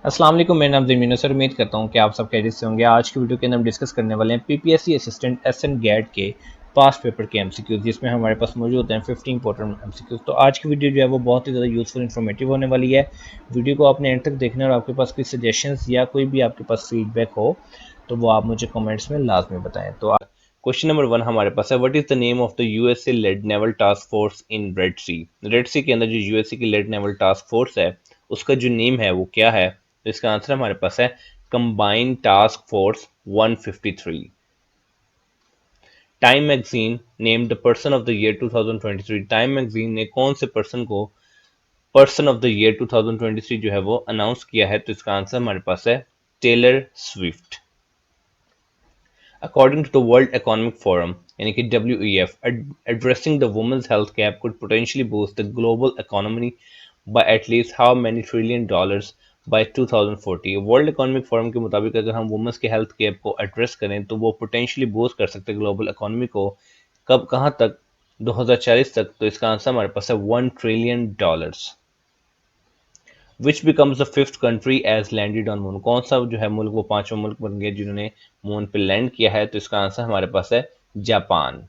अस्सलाम वालेकुम, मेरा नाम ज़मीन है सर। उम्मीद करता हूँ कि आप सब खैरियत से होंगे। आज की वीडियो के अंदर हम डिस्कस करने वाले हैं पीपीएससी असिस्टेंट एसएन गैट के पास्ट पेपर के एमसीक्यूज, जिसमें हमारे पास मौजूद हैं 15 इंपॉर्टेंट एमसीक्यूज। तो आज की वीडियो जो है वो बहुत ही ज़्यादा यूजफुल इन्फॉर्मेटिव होने वाली है। वीडियो को आपने एंड तक देखना है और आपके पास कोई सजेशंस या कोई भी आपके पास फीडबैक हो तो वो आप मुझे कमेंट्स में लाजमी बताएं। तो क्वेश्चन नंबर 1 हमारे पास है, what is the name of the USA led naval task force in Red Sea. Red Sea के अंदर जो यूएसए की लेड नेवल टास्क फोर्स है उसका जो नेम है वो क्या है। तो इसका आंसर हमारे पास है combined task force 153। Time magazine named the person of the year 2023। Time magazine ने कौन से पर्सन को पर्सन ऑफ द ईयर 2023 जो है वो अनाउंस किया है। तो इसका आंसर हमारे पास है Taylor Swift. According to the World Economic Forum, यानी कि WEF, addressing the women's health gap could potentially boost the global economy by at least how many trillion dollars by 2040। World economic forum के मुताबिक अगर हम women's के health gap को address करें तो वो पोटेंशियली बूस्ट कर सकते हैं ग्लोबल इकोनॉमी को। कब, कहाँ तक? 2040 तक। तो इसका आंसर हमारे पास है $1 trillion. Which becomes the fifth country as landed on moon. कौन सा जो है मुल्क वो पांचवा मुल्क बन गया जिन्होंने मून पे लैंड किया है। तो इसका आंसर हमारे पास है Japan.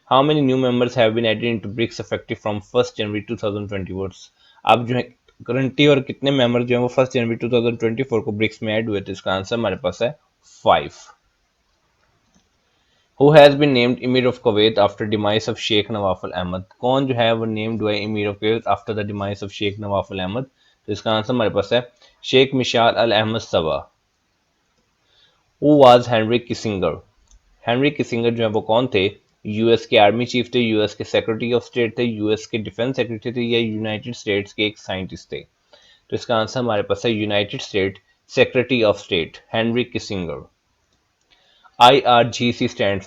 How many new members have been added into BRICS effective from 1 January 2024। अब जो है करंटली और कितने मेंबर जो है वो 1 जनवरी 2024 को ब्रिक्स में ऐड हुए। तो इसका आंसर हमारे पास है 5। Who has been named Emir of Kuwait after demise of Sheikh Nawaf Al Ahmad। कौन जो है वो नेम्ड हुआ है Emir of Kuwait after the demise of Sheikh Nawaf Al Ahmad। तो इसका आंसर हमारे पास है शेख मिशाल अल अहमद सवा। Who was Henry Kissinger। Henry Kissinger जो है वो कौन थे? यूएस के आर्मी चीफ थे, यूएस के सेक्रेटरी ऑफ स्टेट थे, यूएस के डिफेंस सेक्रेटरी थे या यूनाइटेड स्टेट्स के एक साइंटिस्ट थे। तो इसका आंसर हमारे पास है United State secretary of state Henry Kissinger. IRGC stand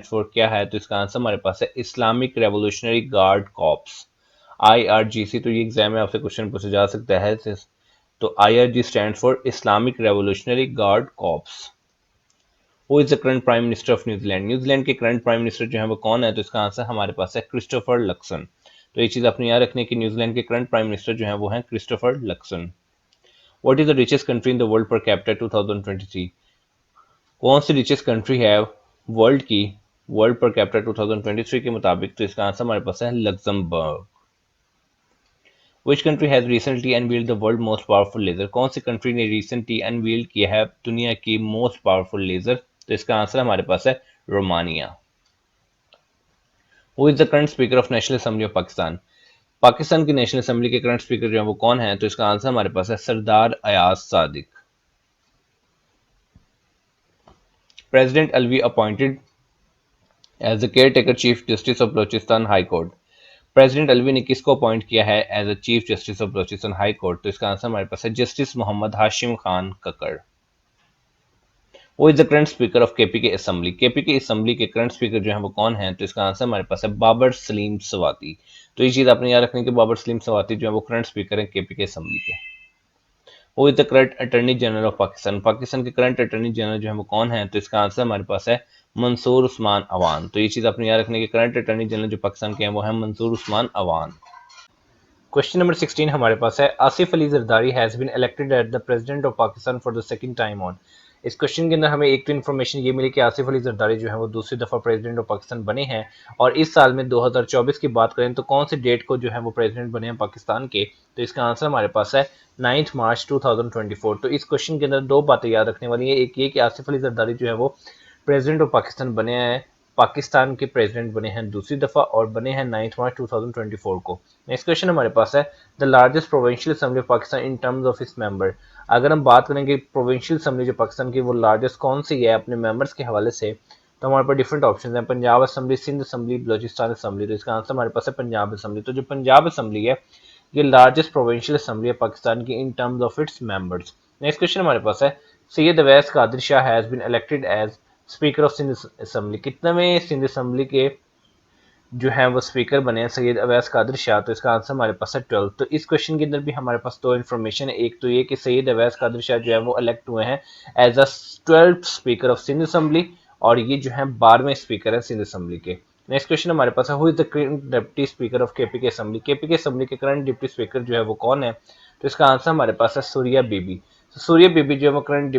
for क्या है? तो इसका आंसर हमारे पास है Islamic revolutionary guard corps. IRGC, तो ये एग्जाम में आपसे क्वेश्चन पूछा जा सकता है। तो IRG stand for Islamic revolutionary guard corps. Who is the current prime minister of New Zealand. New Zealand के करंट प्राइम मिनिस्टर जो है वो कौन है? तो इसका आंसर हमारे पास है क्रिस्टोफर लक्सन। तो ये चीज अपने याद रखने की न्यूजीलैंड के करंट प्राइम मिनिस्टर जो है वो है Christopher Luxon. What is the richest country in the world per capita 2023। कौन सी रिचेस्ट कंट्री है वर्ल्ड की वर्ल्ड पर कैपिटा 2023 के मुताबिक? तो इसका आंसर हमारे पास है Luxembourg. Which country has recently unveiled the world most powerful laser. कौन सी कंट्री ने रिसेंटली अनवील्ड किया है दुनिया की मोस्ट पावरफुल लेजर? तो इसका आंसर हमारे पास है Romania. Who is the current speaker of national assembly of Pakistan. Pakistan की नेशनल असेंबली के करंट स्पीकर जो है वो कौन है? तो इसका आंसर हमारे पास है Sardar Ayaz Sadiq. President Alvi appointed as the care taker chief justice of Balochistan high court. President Alvi ने किसको अपॉइंट किया है as a chief justice of Balochistan high court? तो इसका आंसर हमारे पास है जस्टिस मोहम्मद हाशिम खान कक्कड़। वो is the current speaker of KP के असेंबली। केपी के असेंबली के करंट स्पीकर जो है वो कौन है? तो इसका आंसर हमारे पास है बाबर सलीम सवाती। तो ये चीज आपने याद रखनी कि बाबर सलीम सवाती जो है वो करंट स्पीकर है केपी के असेंबली के। वो is the current attorney general of Pakistan. Pakistan के करंट अटॉर्नी जनरल जो है वो कौन है? तो इसका आंसर हमारे पास है मंसूर उस्मान अवान। तो ये चीज आपने याद रखनी कि करंट अटॉर्नी जनरल जो पाकिस्तान के हैं वो है मंसूर उस्मान अवान। क्वेश्चन नंबर 16 हमारे पास है, Asif Ali Zardari has been elected at the president of Pakistan for the second time on. इस क्वेश्चन के अंदर हमें एक तो इन्फॉर्मेशन ये मिली कि आसिफ अली जरदारी जो है वो दूसरी दफा प्रेसिडेंट ऑफ पाकिस्तान बने हैं और इस साल में 2024 की बात करें तो कौन सी डेट को जो है वो प्रेसिडेंट बने हैं पाकिस्तान के। तो इसका आंसर हमारे पास है 9 मार्च 2024। तो इस क्वेश्चन के अंदर दो बातें याद रखने वाली है। एक ये कि आसिफ अली जरदारी जो है वो प्रेसिडेंट ऑफ पाकिस्तान बने हैं, पाकिस्तान के प्रेसिडेंट बने हैं दूसरी दफा और बने हैं 9 मार्च 2024 को। नेक्स्ट क्वेश्चन हमारे पास है, the largest provincial assembly of Pakistan in terms of its member. अगर हम बात करेंगे प्रोविंशियल असेंबली जो पाकिस्तान की वो लार्जेस्ट कौन सी है अपने मेंबर्स के हवाले से, तो हमारे पास डिफरेंट ऑप्शन है, Punjab assembly, Sindh assembly, Balochistan assembly. तो इसका आंसर हमारे पास है पंजाब असेंबली। तो जो पंजाब असेंबली है ये लार्जेस्ट प्रोविंशियल असेंबली है पाकिस्तान की in terms of its members. Next question हमारे पास है, Syed Awais Qadir Shah has been elected as speaker of Sindh assembly. कितने सिंध असेंबली के जो है वो स्पीकर बने हैं सैयद अवैस कादिर शाह? तो इसका आंसर हमारे पास है 12। तो इस क्वेश्चन के अंदर भी हमारे पास दो इन्फॉर्मेशन है। एक तो ये कि सैयद अवैस कादिर शाह जो है वो इलेक्ट हुए हैं as a 12th speaker of Sindh assembly और ये जो है 12वें स्पीकर है सिंध असेंबली के। नेक्स्ट क्वेश्चन हमारे पास है, who is the current deputy speaker of KPK assembly. KPK assembly के करंट डिप्टी स्पीकर जो है वो कौन है, तो इसका आंसर हमारे पास है सूर्या बीबी। सूर्या बीबी जो है वो करंट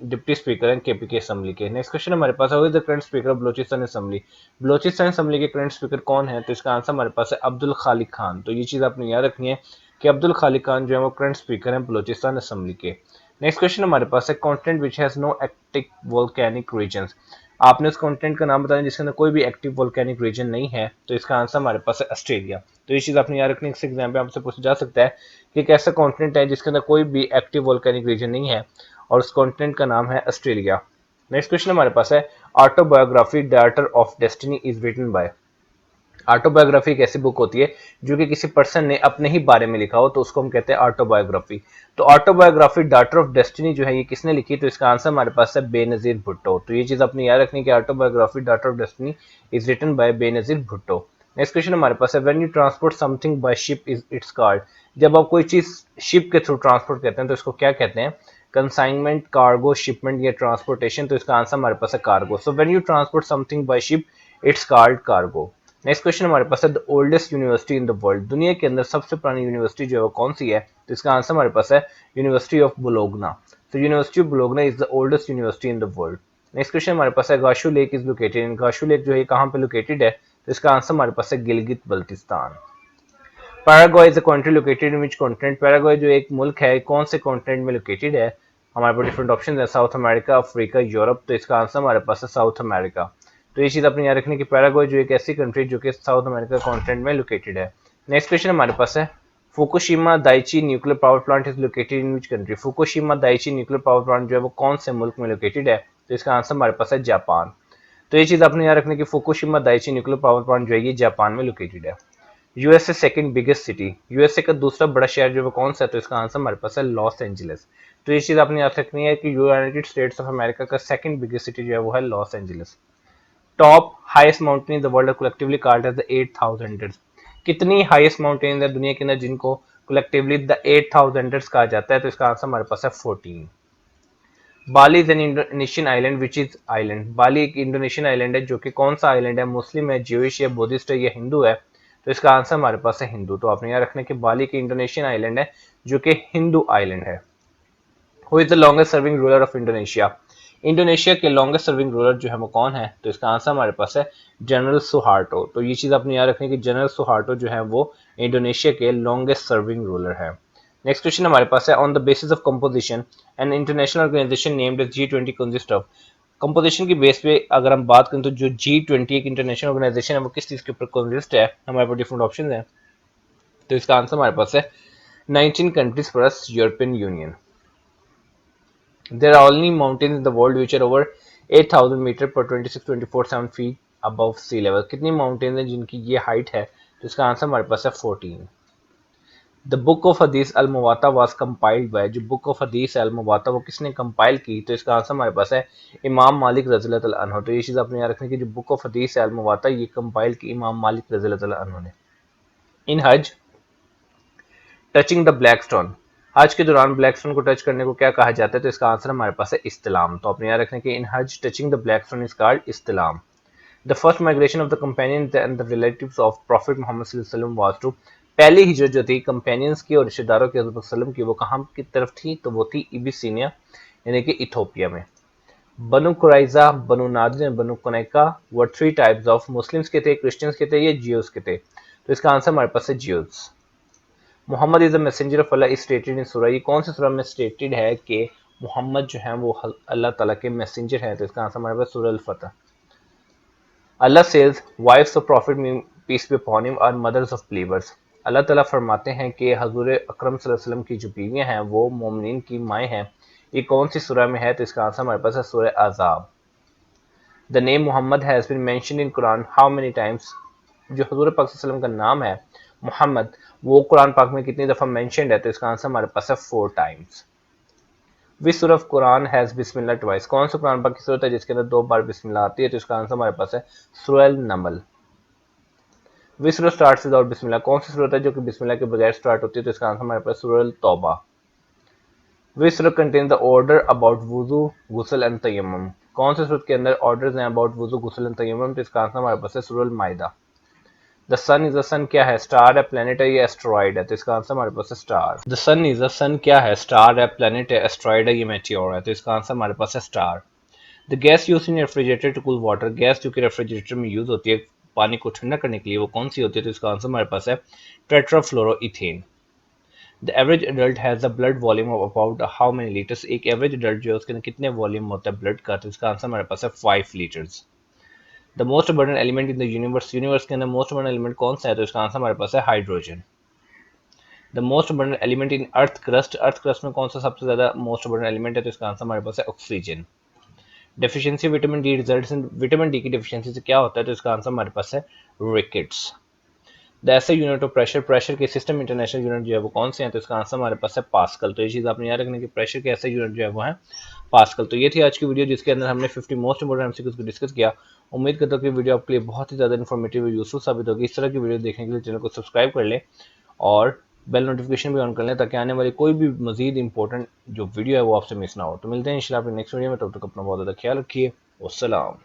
डिप्टी स्पीकर है केपीके असेंबली के। नेक्स्ट क्वेश्चन हमारे पास है, who is the current speaker of Balochistan assembly. Balochistan assembly के करंट स्पीकर कौन है, तो इसका आंसर हमारे पास है अब्दुल खालिक खान। तो ये चीज आपने याद रखनी है कि अब्दुल खालिक खान जो है वो करंट स्पीकर है बलोचिस्तान असेंबली के। नेक्स्ट क्वेश्चन हमारे पास है, continent which has no active volcanic regions. आपने उस कॉन्टिनेंट का नाम बताया जिसके अंदर कोई भी एक्टिव वोल्केनिक रीजन नहीं है, तो इसका आंसर हमारे पास है ऑस्ट्रेलिया। तो ये चीज आपने याद रखनी है, एग्जाम पे आपसे पूछा जा सकता है कि एक ऐसा कॉन्टिनेंट है जिसके अंदर कोई भी एक्टिव वोल्केनिक रीजन नहीं है और उस कॉन्टिनेंट का नाम है ऑस्ट्रेलिया। नेक्स्ट क्वेश्चन हमारे पास है, autobiography director of destiny is written by. Autobiography एक ऐसी बुक होती है जो कि किसी पर्सन ने अपने ही बारे में लिखा हो, तो उसको हम कहते हैं ऑटोबायोग्राफी। तो ऑटोबायोग्राफी डॉटर ऑफ डेस्टिनी जो है ये किसने लिखी, तो इसका आंसर हमारे पास है बेनजीर भुट्टो। तो ये चीज अपनी याद रखनी है कि autobiography daughter of destiny is written by Benazir Bhutto. Next question हमारे पास है, when you transport something by ship is its called. जब आप कोई चीज शिप के थ्रू ट्रांसपोर्ट करते हैं तो इसको क्या कहते हैं, कंसाइनमेंट, कार्गो, शिपमेंट या ट्रांसपोर्टेशन। तो इसका आंसर हमारे पास है cargo. So when you transport something by ship it's called cargo. Next question हमारे पास है, the oldest university in the world. दुनिया के अंदर सबसे पुरानी यूनिवर्सिटी जो है वो कौन सी है, तो इसका आंसर हमारे पास है यूनिवर्सिटी ऑफ बोलोगना। तो university of Bologna is the oldest university in the world. Next question हमारे पास है, Gashu lake is located in. Gashu lake जो है कहाँ पे लोकेटेड है, तो इसका आंसर हमारे पास है Gilgit Baltistan. Paraguay is a country located in which continent. Paraguay जो एक मुल्क है कौन से कॉन्टिनेंट में लोकेटेड है, हमारे पास डिफरेंट ऑप्शन है, साउथ अमेरिका, अफ्रीका, यूरोप। तो इसका आंसर हमारे पास है साउथ अमेरिका। तो ये चीज अपने याद रखने की, पैराग्वे जो एक ऐसी कंट्री जो कि साउथ अमेरिका कॉन्टिनेंट में लोकेटेड है। नेक्स्ट क्वेश्चन हमारे पास है, Fukushima Daiichi nuclear power plant is located in which country. Fukushima Daiichi nuclear power plant जो है वो कौन से मुल्क में लोकेटेड है, तो इसका आंसर हमारे पास है जापान। तो ये चीज अपने याद रखने की, Fukushima Daiichi nuclear power plant जो है ये जापान में लोकेटेड है। USA second biggest city. USA का दूसरा बड़ा शहर जो है कौन सा है, तो इसका आंसर हमारे पास है लॉस एंजलिस। तो ये चीज आपने याद रखनी है कि यूनाइटेड स्टेट्स ऑफ अमेरिका का सेकंड बिगेस्ट सिटी जो है वो है Los Angeles. Top highest mountain in the world collectively called as the 8000 कितनी हाईएस्ट माउंटेन है दुनिया के अंदर जिनको कलेक्टिवली द 8000 कहा जाता है, तो इसका आंसर हमारे पास है 14। Bali is an Indonesian island which is island. Bali एक इंडोनेशियन आइलैंड है जो कि कौन सा आइलैंड है, मुस्लिम है, ज्यूइश है, बुद्धिस्ट है या हिंदू है, तो इसका आंसर हमारे पास है हिंदू। तो आपने याद रखना कि बाली की इंडोनेशियन आइलैंड है जो कि हिंदू आइलैंड है। Who is the longest serving ruler of Indonesia. Indonesia के लॉन्गेस्ट सर्विंग रूलर जो है वो कौन है, तो इसका आंसर हमारे पास है जनरल सुहार्टो। तो ये चीज आपने याद रखनी कि जनरल सुहार्टो जो है वो इंडोनेशिया के लॉन्गेस्ट सर्विंग रूलर है। नेक्स्ट क्वेश्चन हमारे पास है, on the basis of composition an international organisation named as G20 consist of. Composition की बेस पे अगर हम बात करें तो जो G20 एक इंटरनेशनल ऑर्गेनाइजेशन है वो किस चीज के ऊपर कंसिस्ट है, हमारे पास डिफरेंट ऑप्शन है। तो इसका आंसर हमारे पास है 19 countries plus European union. There are only mountains in the world which are over 8,000 metre पर 26-24-7 फीट above sea level। कितनी माउंटेन्स हैं जिनकी ये हाइट है, तो इसका आंसर हमारे पास है 14। द बुक ऑफ हदीस अल मुवाता वाज कंपाइल्ड बाय। जो बुक ऑफ हदीस अल मुवाता वो किसने कंपाइल की, तो इसका आंसर हमारे पास है इमाम मालिक रज़ियल्लाहु तआला अन्हु। तो ये चीज़ आपने याद रखनी कि जो बुक ऑफ हदीस अल मुवाता ये कंपाइल की इमाम मालिक रज़ियल्लाहु तआला अन्हु ने। इन Hajj touching the black stone. हज के दौरान ब्लैक स्टोन को टच करने को क्या कहा जाता है, तो इसका आंसर हमारे पास है इस्तिलाम। तो अपने याद रखने के in Hajj touching the black stone is called इस्तिलाम। The first migration of the companions and the relatives of prophet Muhammad सल्लल्लाहु अलैहि वसल्लम वाज टू। पहली हिजरत जो थी कंपेनियंस की और रिश्तेदारों की हज़रत सल्लम की, वो कहाँ की तरफ थी, तो वो थी इबिसिनिया यानी कि इथोपिया में। Banu Qurayza, Banu Nadir, Banu Qaynuqa were three types of. Muslims के थे, क्रिश्चियंस के थे या जियोस के थे, तो इसका आंसर हमारे पास है जियोस। Muhammad is the messenger of Allah is stated in सूरह। ये कौन से सूरह में स्टेटेड है कि मोहम्मद जो है वो अल्लाह ताला के मैसेंजर है, तो इसका आंसर हमारे पास Surah Al Fath. Allah says wives of prophet peace be upon him are mothers of believers. Allah ताला फरमाते हैं कि हजूर अकरम सल्लल्लाहु अलैहि वसल्लम की जो बीवियां हैं वो मोमिनीन की माएँ हैं। ये कौन सी सूरह में है, तो इसका आंसर हमारे पास है सूरह अज़ाब। The name Muhammad has been mentioned in Quran how many times. जो हजूर पाक सल्लल्लाहु अलैहि वसल्लम का नाम है मोहम्मद, वो कुरान पाक में कितनी दफा मेंशन्ड है, तो इसका आंसर हमारे पास है 4 टाइम्स। विच सूरह of Quran has Bismillah twice. कौन सा कुरान पाक की सूरत है जिसके अंदर 2 बार बिस्मिल्लाह आती है, तो इसका आंसर हमारे पास है सूरह अल नमल। विच सूरह स्टार्ट्स विदाउट बिस्मिल्लाह। कौन सी सूरत है जो कि बिस्मिल्लाह के बगैर स्टार्ट होती है, तो इसका आंसर हमारे पास Surah Al Tauba. Which surah contain the order about वुजू, गुस्ल एंड तयम्मुम। कौन से सूरत के अंदर ऑर्डर्स हैं अबाउट वुजू गुस्ल एंड तयम्मुम? तो इसका आंसर हमारे पास है सूरह माइदा। The sun is the sun क्या है? स्टार है, प्लेनेट है या एस्ट्रॉइड है? तो इसका आंसर हमारे पास है star. The sun is the sun क्या है? स्टार है, प्लेनेट है, एस्ट्रॉइड है, ये मेटियोर है? तो इसका आंसर हमारे पास है star. The gas use in refrigerator to cool water, gas जो कि रेफ्रिजरेटर में यूज होती है पानी को ठंडा करने के लिए, वो कौन सी होती है? तो इसका आंसर हमारे पास है tetrafluoroethane. The average adult has the blood volume of about how many litres, एक एवरेज एडल्ट जो है उसके अंदर कितने वॉल्यूम होता है ब्लड का? तो इसका आंसर हमारे पास है 5 litres. The most abundant element in the universe, universe के अंदर मोस्ट अबंडेंट एलिमेंट कौन सा है? तो इसका आंसर हमारे पास है hydrogen. The most abundant element in earth crust, earth crust में कौन सा सबसे ज्यादा मोस्ट अबंडेंट एलिमेंट है? तो इसका आंसर हमारे पास है oxygen. Deficiency vitamin D results in, vitamin D की डेफिशिएंसी से क्या होता है? तो इसका आंसर हमारे पास है रिकेट्स। द ऐसे यूनिट ऑफ प्रेशर, प्रेशर के सिस्टम इंटरनेशनल यूनिट जो है वो कौन से हैं? तो इसका आंसर हमारे पास है पास्कल। तो ये चीज़ आपने याद रखना कि प्रेशर के ऐसे यूनिट जो है वो है पास्कल। तो ये थी आज की वीडियो जिसके अंदर हमने 50 मोस्ट इंपोर्टेंट एमसीक्यूज को डिस्कस किया। उम्मीद करता हूँ कि वीडियो आपके लिए बहुत ही ज़्यादा इन्फॉर्मेटिव और यूजफुल साबित होगी। इस तरह की वीडियो देखने के लिए चैनल को सब्सक्राइब कर लें और बेल नोटिफिकेशन भी ऑन कर लें ताकि आने वाली कोई भी मजीद इंपॉर्टेंट जो वीडियो है वो आपसे मिस ना हो। तो मिलते हैं इंशाल्लाह अपने नेक्स्ट वीडियो में, तब तक अपना बहुत ज़्यादा ख्याल रखिए। वस्सलाम।